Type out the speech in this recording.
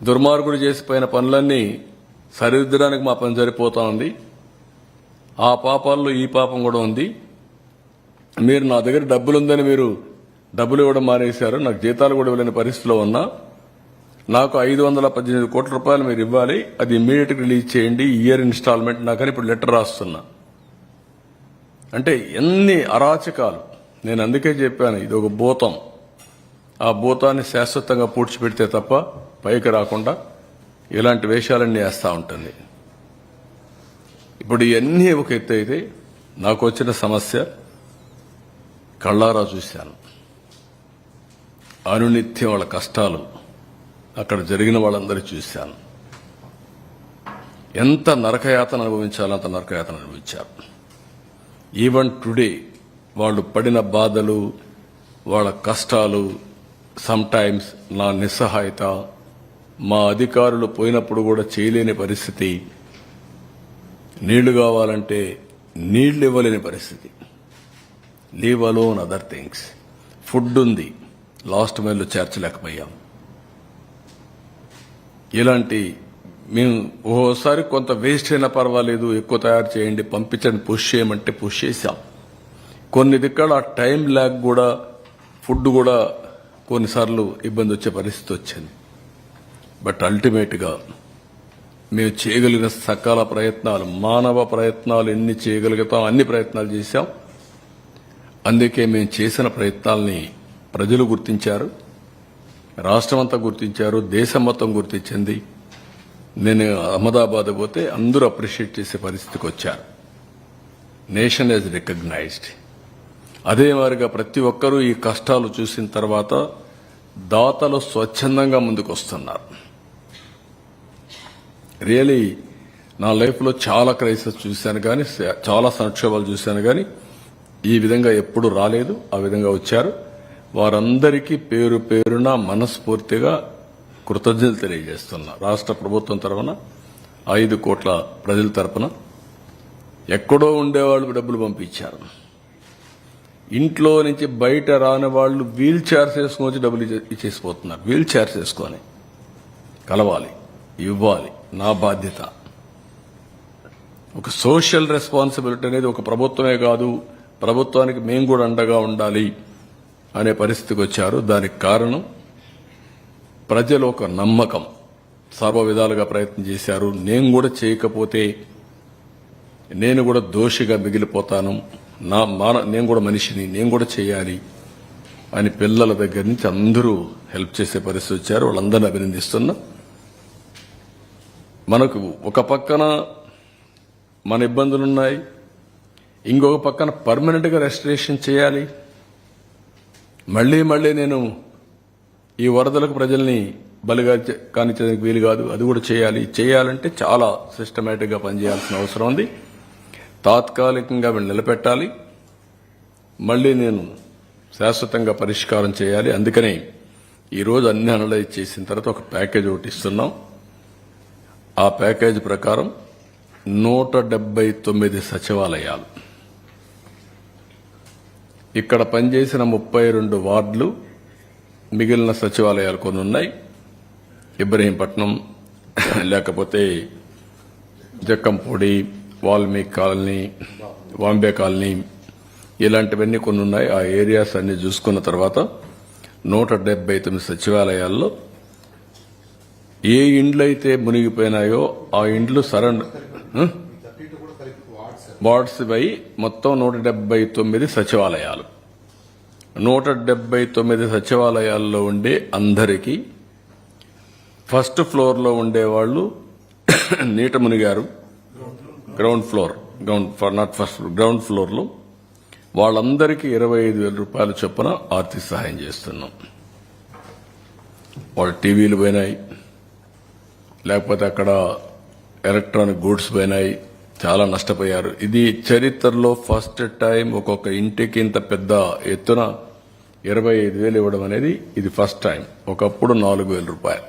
దుర్మార్గుడు చేసిపోయిన పనులన్నీ సరిదిద్దడానికి మా పని సరిపోతా ఉంది. ఆ పాపాల్లో ఈ పాపం కూడా ఉంది. మీరు నా దగ్గర డబ్బులుందని మీరు డబ్బులు ఇవ్వడం మానేశారు. నాకు జీతాలు కూడా ఇవ్వలేని పరిస్థితిలో ఉన్నా నాకు 518 కోట్ల రూపాయలు మీరు ఇవ్వాలి, అది ఇమ్మీడియట్ రిలీజ్ చేయండి, ఇయర్ ఇన్స్టాల్మెంట్ నాకని ఇప్పుడు లెటర్ రాస్తున్నా. అంటే ఎన్ని అరాచకాలు. నేను అందుకే చెప్పాను, ఇది ఒక భూతం. ఆ భూతాన్ని శాశ్వతంగా పూడ్చిపెడితే తప్ప పైకి రాకుండా ఇలాంటి వేషాలన్నీ వేస్తూ ఉంటుంది. ఇప్పుడు ఇవన్నీ ఒక ఎత్తు అయితే, నాకు వచ్చిన సమస్య కళ్ళారా చూశాను. అనునిత్యం వాళ్ళ కష్టాలు అక్కడ జరిగిన వాళ్ళందరూ చూశాను. ఎంత నరకయాతన అనుభవించాలో అంత నరకయాతన అనుభవించారు. ఈవెన్ టుడే వాళ్ళు పడిన బాధలు, వాళ్ళ కష్టాలు, సమ్ టైమ్స్ నా నిస్సహాయత, మా అధికారులు పోయినప్పుడు కూడా చేయలేని పరిస్థితి, నీళ్లు కావాలంటే నీళ్లు ఇవ్వలేని పరిస్థితి, leave alone other things. Food ఉంది, లాస్ట్ మైల్లో చేర్చలేకపోయాం. ఇలాంటి మేము ఓసారి కొంత వేస్ట్ అయినా పర్వాలేదు, ఎక్కువ తయారు చేయండి, పంపించండి, పుష్ చేయమంటే పుష్ చేశాం. కొన్ని దిక్కడ ఆ టైం ల్యాగ్ కూడా, ఫుడ్ కూడా కొన్నిసార్లు ఇబ్బంది వచ్చే పరిస్థితి వచ్చింది. బట్ అల్టిమేట్గా మేము చేయగలిగిన సకాల ప్రయత్నాలు, మానవ ప్రయత్నాలు ఎన్ని చేయగలుగుతాం అన్ని ప్రయత్నాలు చేశాం. అందుకే మేము చేసిన ప్రయత్నాల్ని ప్రజలు గుర్తించారు, రాష్ట్రమంతా గుర్తించారు, దేశం మొత్తం గుర్తించింది. నేను అహ్మదాబాద్ పోతే అందరూ అప్రిషియేట్ చేసే పరిస్థితికి వచ్చారు. Nation is recognised. అదే మాదిరిగా ప్రతి ఒక్కరూ ఈ కష్టాలు చూసిన తర్వాత దాతలు స్వచ్ఛందంగా ముందుకు వస్తున్నారు. రియలీ నా లైఫ్లో చాలా క్రైసిస్ చూశాను కానీ, చాలా సంక్షోభాలు చూశాను కానీ ఈ విధంగా ఎప్పుడు రాలేదు. ఆ విధంగా వచ్చారు. వారందరికీ పేరు పేరున మనస్ఫూర్తిగా కృతజ్ఞతలు తెలియజేస్తున్నా. రాష్ట్ర ప్రభుత్వం తరఫున, 5 కోట్ల ప్రజల తరఫున. ఎక్కడో ఉండేవాళ్ళు డబ్బులు పంపించారు. ఇంట్లో నుంచి బయట రాని వాళ్ళు వీల్ చైర్స్ వేసుకొని వచ్చి డబ్బులు ఇచ్చేసిపోతున్నారు. వీల్ చైర్స్ వేసుకొని కలవాలి, ఇవ్వాలి, నా బాధ్యత. ఒక సోషల్ రెస్పాన్సిబిలిటీ అనేది ఒక ప్రభుత్వమే కాదు, ప్రభుత్వానికి మేము కూడా అండగా ఉండాలి అనే పరిస్థితికి వచ్చారు. దానికి కారణం ప్రజలు ఒక నమ్మకం, సర్వ విధాలుగా ప్రయత్నం చేశారు. నేను కూడా చేయకపోతే నేను కూడా దోషిగా మిగిలిపోతాను, నేను కూడా మనిషిని, నేను కూడా చేయాలి అని పిల్లల దగ్గర నుంచి అందరూ హెల్ప్ చేసే పరిస్థితి వచ్చారు. వాళ్ళందరినీ అభినందిస్తున్నా. మనకు ఒక పక్కన మన ఇబ్బందులున్నాయి, ఇంకొక పక్కన పర్మనెంట్గా రెస్టరేషన్ చేయాలి. మళ్లీ నేను ఈ వరదలకు ప్రజల్ని బలిగా కానిచ్చేందుకు వీలు కాదు, అది కూడా చేయాలి. చేయాలంటే చాలా సిస్టమేటిక్గా పనిచేయాల్సిన అవసరం ఉంది. తాత్కాలికంగా వీళ్ళు నిలబెట్టాలి, మళ్లీ నేను శాశ్వతంగా పరిష్కారం చేయాలి. అందుకని ఈరోజు అన్ని అనలైజ్ చేసిన తర్వాత ఒక ప్యాకేజ్ ఒకటి ఇస్తున్నాం. ఆ ప్యాకేజ్ ప్రకారం 179 సచివాలయాలు, ఇక్కడ పనిచేసిన 32 వార్డులు, మిగిలిన సచివాలయాలు కొన్ని ఉన్నాయి. ఇబ్రహీంపట్నం, లేకపోతే జక్కంపూడి, వాల్మీకి కాలనీ, వాంబే కాలనీ, ఇలాంటివన్నీ కొన్ని ఉన్నాయి. ఆ ఏరియాస్ అన్ని చూసుకున్న తర్వాత 179 సచివాలయాల్లో ఏ ఇండ్లైతే మునిగిపోయినాయో ఆ ఇండ్లు వార్డ్స్ పై మొత్తం 179 సచివాలయాలు. 179 సచివాలయాల్లో ఉండే అందరికీ ఫస్ట్ ఫ్లోర్లో ఉండేవాళ్ళు నీట మునిగారు. గ్రౌండ్ ఫ్లోర్లో వాళ్ళందరికీ 25,000 రూపాయల చొప్పున ఆర్థిక సహాయం చేస్తున్నాం. వాళ్ళ టీవీలు పోయినాయి, లేకపోతే అక్కడ ఎలక్ట్రానిక్ గూడ్స్ పోయినాయి, చాలా నష్టపోయారు. ఇది చరిత్రలో ఫస్ట్ టైం ఒక్కొక్క ఇంటికి ఇంత పెద్ద ఎత్తున 25,000 ఇవ్వడం అనేది ఇది ఫస్ట్ టైం. ఒకప్పుడు 4,000 రూపాయలు.